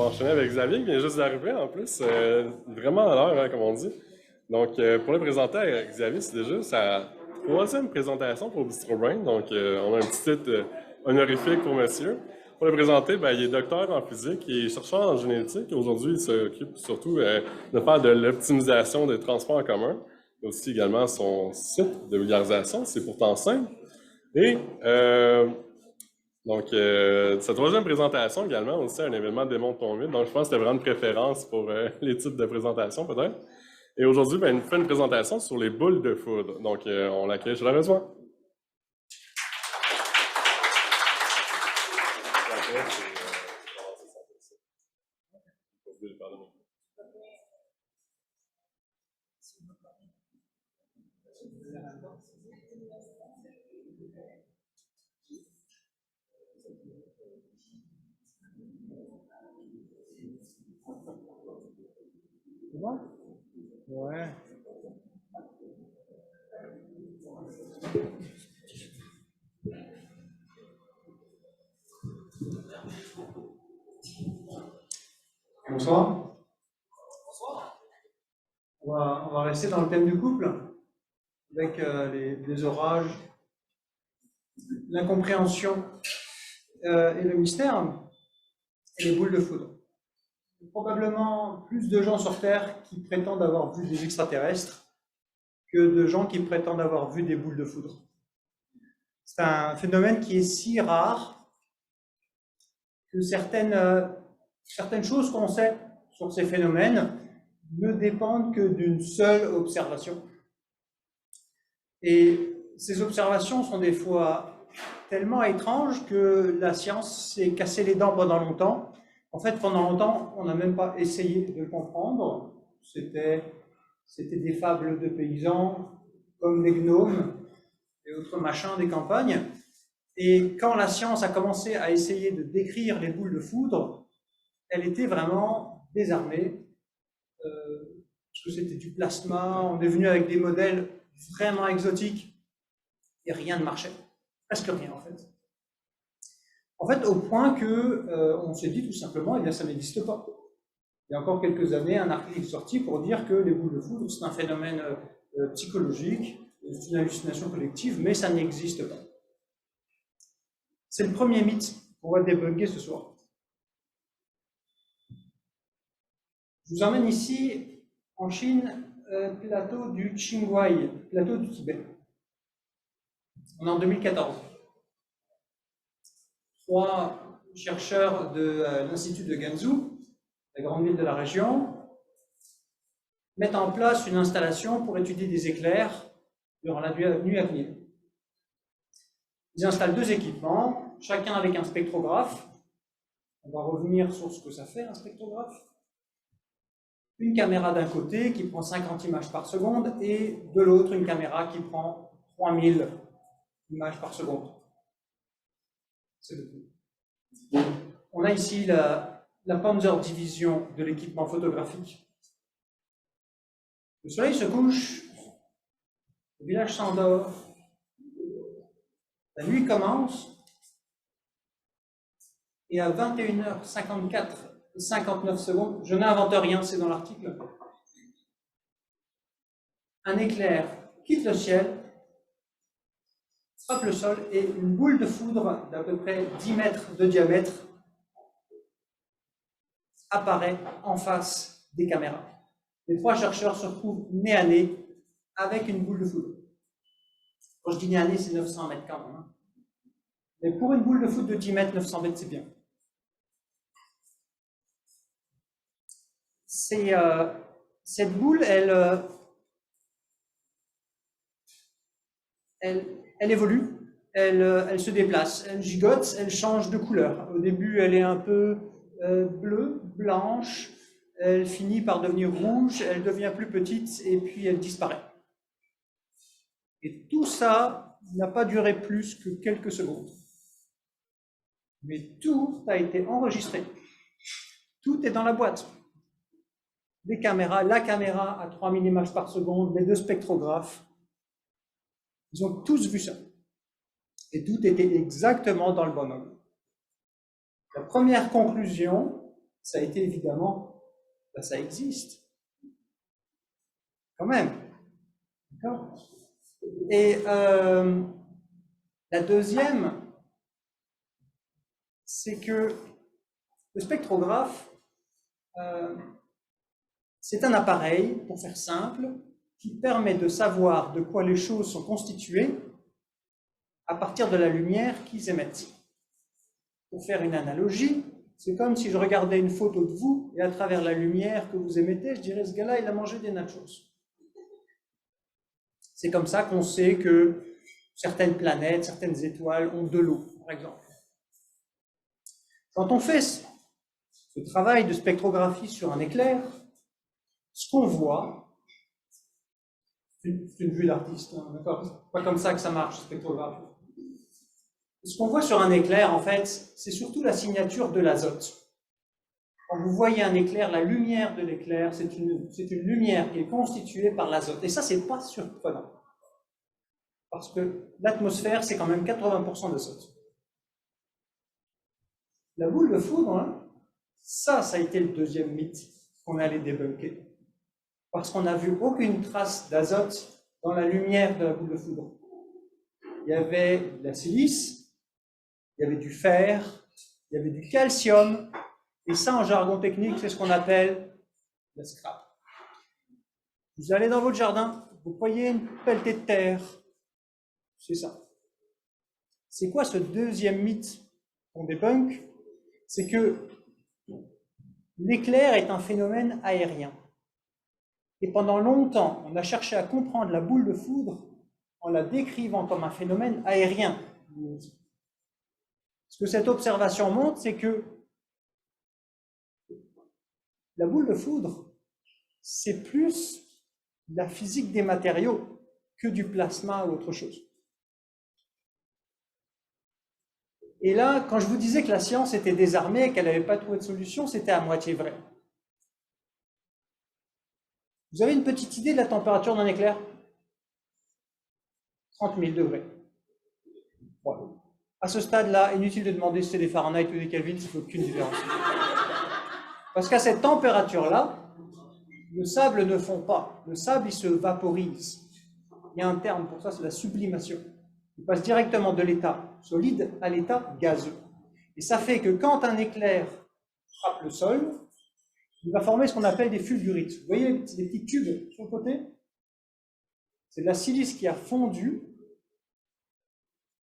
enchaîner avec Xavier qui vient juste d'arriver en plus. Vraiment à l'heure, hein, comme on dit. Donc, pour le présenter à Xavier, c'est déjà sa troisième présentation pour BistroBrain. Donc, on a un petit titre honorifique pour monsieur. Pour le présenter, ben, il est docteur en physique et chercheur en génétique. Aujourd'hui, il s'occupe surtout de faire de l'optimisation des transports en commun. Il y a aussi également son site de vulgarisation, c'est pourtant simple. Et donc, sa troisième présentation également, aussi un événement Démontre ton mythe. Donc, je pense que c'était vraiment une préférence pour les types de présentations, peut-être. Et aujourd'hui, ben, il nous fait une présentation sur les boules de foudre. Donc, on l'accueille chaleureusement. C'est bon? Ouais. Bonsoir. On va rester dans le thème du couple, avec les orages, l'incompréhension et le mystère, et les boules de foudre. Probablement plus de gens sur Terre qui prétendent avoir vu des extraterrestres que de gens qui prétendent avoir vu des boules de foudre. C'est un phénomène qui est si rare que certaines choses qu'on sait sur ces phénomènes ne dépendent que d'une seule observation. Et ces observations sont des fois tellement étranges que la science s'est cassé les dents pendant longtemps. En fait, pendant longtemps, on n'a même pas essayé de le comprendre. C'était des fables de paysans, comme les gnomes et autres machins des campagnes. Et quand la science a commencé à essayer de décrire les boules de foudre, elle était vraiment désarmée, parce que c'était du plasma, on est venu avec des modèles vraiment exotiques, et rien ne marchait. Presque rien, en fait. En fait, au point que on s'est dit tout simplement, eh bien, ça n'existe pas. Il y a encore quelques années, un article est sorti pour dire que les boules de foudre, c'est un phénomène psychologique, c'est une hallucination collective, mais ça n'existe pas. C'est le premier mythe qu'on va débugger ce soir. Je vous emmène ici, en Chine, plateau du Qinghai, plateau du Tibet. On est en 2014. 3 chercheurs de l'Institut de Ganzhou, la grande ville de la région, mettent en place une installation pour étudier des éclairs durant la nuit à venir. Ils installent 2 équipements, chacun avec un spectrographe. On va revenir sur ce que ça fait, un spectrographe. Une caméra d'un côté qui prend 50 images par seconde et de l'autre une caméra qui prend 3000 images par seconde. C'est le tout. On a ici la Panzer Division de l'équipement photographique. Le soleil se couche, le village s'endort, la nuit commence, et à 21h54 et 59 secondes, je n'invente rien, c'est dans l'article, un éclair quitte le ciel, frappe le sol, et une boule de foudre d'à peu près 10 mètres de diamètre apparaît en face des caméras. Les 3 chercheurs se retrouvent nez à nez avec une boule de foudre. Quand je dis nez à nez, c'est 900 mètres quand même. Hein. Mais pour une boule de foudre de 10 mètres, 900 mètres, c'est bien. Cette boule, elle évolue, elle se déplace, elle gigote, elle change de couleur. Au début, elle est un peu bleue, blanche, elle finit par devenir rouge, elle devient plus petite et puis elle disparaît. Et tout ça n'a pas duré plus que quelques secondes. Mais tout a été enregistré. Tout est dans la boîte. Les caméras, la caméra à 3000 images par seconde, les 2 spectrographes, ils ont tous vu ça. Et tout était exactement dans le bon ordre. La première conclusion, ça a été évidemment, ben, ça existe. Quand même. D'accord ? Et la deuxième, c'est que le spectrographe, c'est un appareil, pour faire simple, qui permet de savoir de quoi les choses sont constituées à partir de la lumière qu'ils émettent. Pour faire une analogie, c'est comme si je regardais une photo de vous et à travers la lumière que vous émettez, je dirais ce gars-là, il a mangé des nachos. C'est comme ça qu'on sait que certaines planètes, certaines étoiles ont de l'eau, par exemple. Quand on fait ce travail de spectrographie sur un éclair, ce qu'on voit, c'est une vue d'artiste, hein, d'accord ? C'est pas comme ça que ça marche, spectrographie. Ce qu'on voit sur un éclair, en fait, c'est surtout la signature de l'azote. Quand vous voyez un éclair, la lumière de l'éclair, c'est une lumière qui est constituée par l'azote. Et ça, c'est pas surprenant. Parce que l'atmosphère, c'est quand même 80% d'azote. La boule de foudre, hein, ça a été le deuxième mythe qu'on allait débunker. Parce qu'on n'a vu aucune trace d'azote dans la lumière de la boule de foudre. Il y avait de la silice, il y avait du fer, il y avait du calcium, et ça, en jargon technique, c'est ce qu'on appelle le scrap. Vous allez dans votre jardin, vous voyez une pelletée de terre, c'est ça. C'est quoi ce deuxième mythe qu'on débunk? C'est que l'éclair est un phénomène aérien. Et pendant longtemps, on a cherché à comprendre la boule de foudre en la décrivant comme un phénomène aérien. Ce que cette observation montre, c'est que la boule de foudre, c'est plus la physique des matériaux que du plasma ou autre chose. Et là, quand je vous disais que la science était désarmée et qu'elle n'avait pas trouvé de solution, c'était à moitié vrai. Vous avez une petite idée de la température d'un éclair? 30 000 degrés. Voilà. À ce stade-là, inutile de demander si c'est des Fahrenheit ou des Kelvin, ça ne fait aucune différence. Parce qu'à cette température-là, le sable ne fond pas. Le sable, il se vaporise. Il y a un terme pour ça, c'est la sublimation. Il passe directement de l'état solide à l'état gazeux. Et ça fait que quand un éclair frappe le sol, il va former ce qu'on appelle des fulgurites. Vous voyez les petits tubes sur le côté? C'est de la silice qui a fondu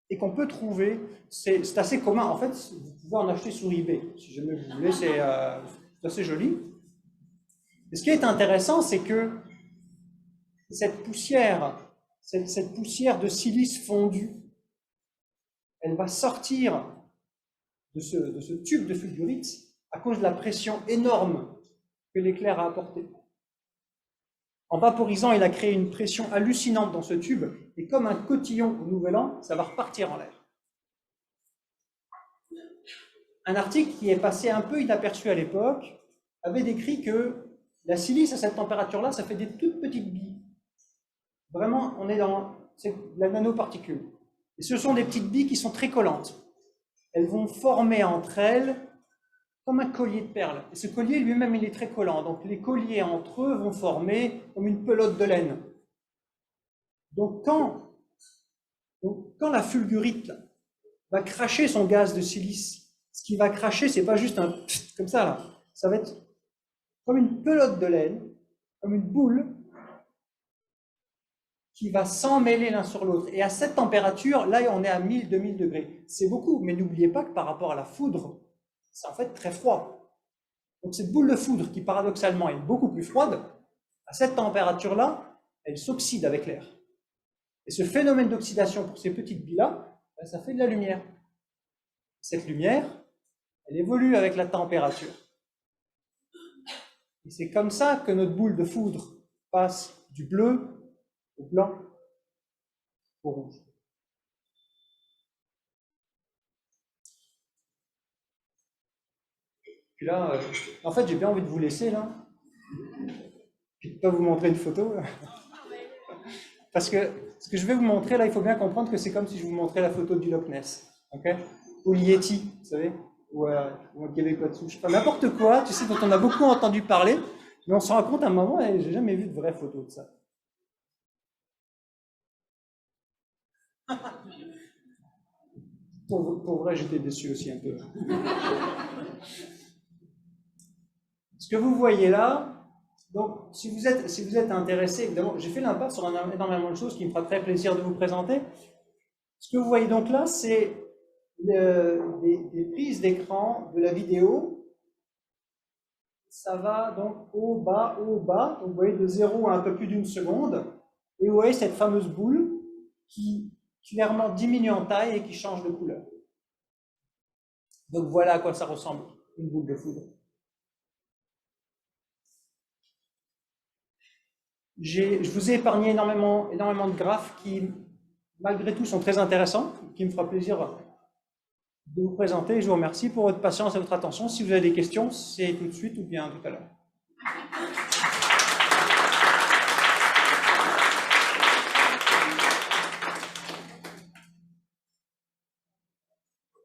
et qu'on peut trouver. C'est assez commun. En fait, vous pouvez en acheter sur eBay. Si jamais vous voulez, c'est assez joli. Et ce qui est intéressant, c'est que cette poussière de silice fondue, elle va sortir de ce tube de fulgurite à cause de la pression énorme que l'éclair a apportée. En vaporisant, il a créé une pression hallucinante dans ce tube, et comme un cotillon au Nouvel An, ça va repartir en l'air. Un article qui est passé un peu inaperçu à l'époque avait décrit que la silice à cette température-là, ça fait des toutes petites billes. Vraiment, on est dans la nanoparticule. Et ce sont des petites billes qui sont très collantes. Elles vont former entre elles comme un collier de perles. Et ce collier lui-même, il est très collant. Donc les colliers entre eux vont former comme une pelote de laine. Donc quand la fulgurite là, va cracher son gaz de silice, ce qui va cracher, c'est pas juste un pfft, comme ça là. Ça va être comme une pelote de laine, comme une boule, qui va s'emmêler l'un sur l'autre. Et à cette température, là, on est à 1000-2000 degrés. C'est beaucoup, mais n'oubliez pas que par rapport à la foudre, c'est en fait très froid. Donc cette boule de foudre, qui paradoxalement est beaucoup plus froide, à cette température-là, elle s'oxyde avec l'air. Et ce phénomène d'oxydation pour ces petites billes-là, ça fait de la lumière. Cette lumière, elle évolue avec la température. Et c'est comme ça que notre boule de foudre passe du bleu au blanc, au rouge. Puis là, en fait, j'ai bien envie de vous laisser là, puis de ne pas vous montrer une photo. Là. Parce que ce que je vais vous montrer là, il faut bien comprendre que c'est comme si je vous montrais la photo du Loch Ness, okay? Ou le Yeti, vous savez, ou un Québécois dessous, je sais pas, n'importe quoi, tu sais, dont on a beaucoup entendu parler, mais on se rend compte à un moment, et j'ai jamais vu de vraie photo de ça. Pour vrai, j'étais déçu aussi un peu. Ce que vous voyez là, donc si vous êtes intéressé, évidemment, j'ai fait l'impasse sur énormément de choses qui me fera très plaisir de vous présenter. Ce que vous voyez donc là, c'est des prises d'écran de la vidéo. Ça va donc haut, bas, haut, bas. Donc vous voyez de 0 à un peu plus d'une seconde. Et vous voyez cette fameuse boule qui clairement diminue en taille et qui change de couleur. Donc voilà à quoi ça ressemble, une boule de foudre. Je vous ai épargné énormément de graphes qui, malgré tout, sont très intéressants, qui me fera plaisir de vous présenter. Je vous remercie pour votre patience et votre attention. Si vous avez des questions, c'est tout de suite ou bien tout à l'heure.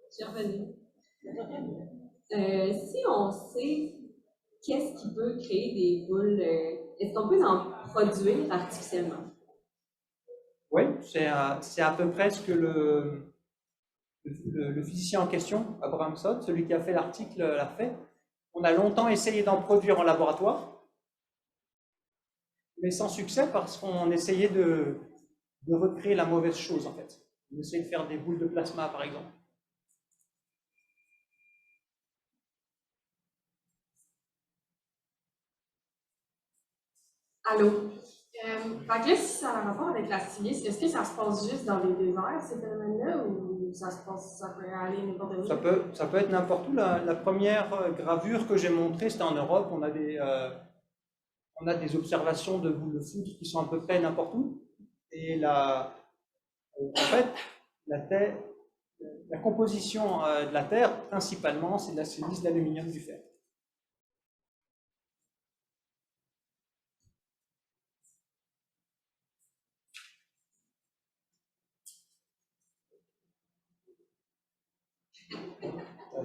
Je suis revenue. Si on sait qu'est-ce qui peut créer des boules, est-ce qu'on peut en produire artificiellement? Oui, c'est à peu près ce que le physicien en question, Abraham Sod, celui qui a fait l'article, l'a fait. On a longtemps essayé d'en produire en laboratoire, mais sans succès parce qu'on essayait de recréer la mauvaise chose en fait. On essayait de faire des boules de plasma par exemple. Allô? Fait que là, si ça a un rapport avec la silice, est-ce que ça se passe juste dans les déserts, ces phénomènes-là, ou ça peut aller n'importe où? Ça peut être n'importe où. La première gravure que j'ai montrée, c'était en Europe. On a des observations de boules de foudre qui sont à peu près n'importe où. Et en fait, la composition de la Terre, principalement, c'est de la silice, de l'aluminium, du fer.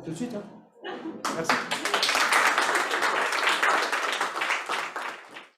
Tout de suite. Hein. Merci.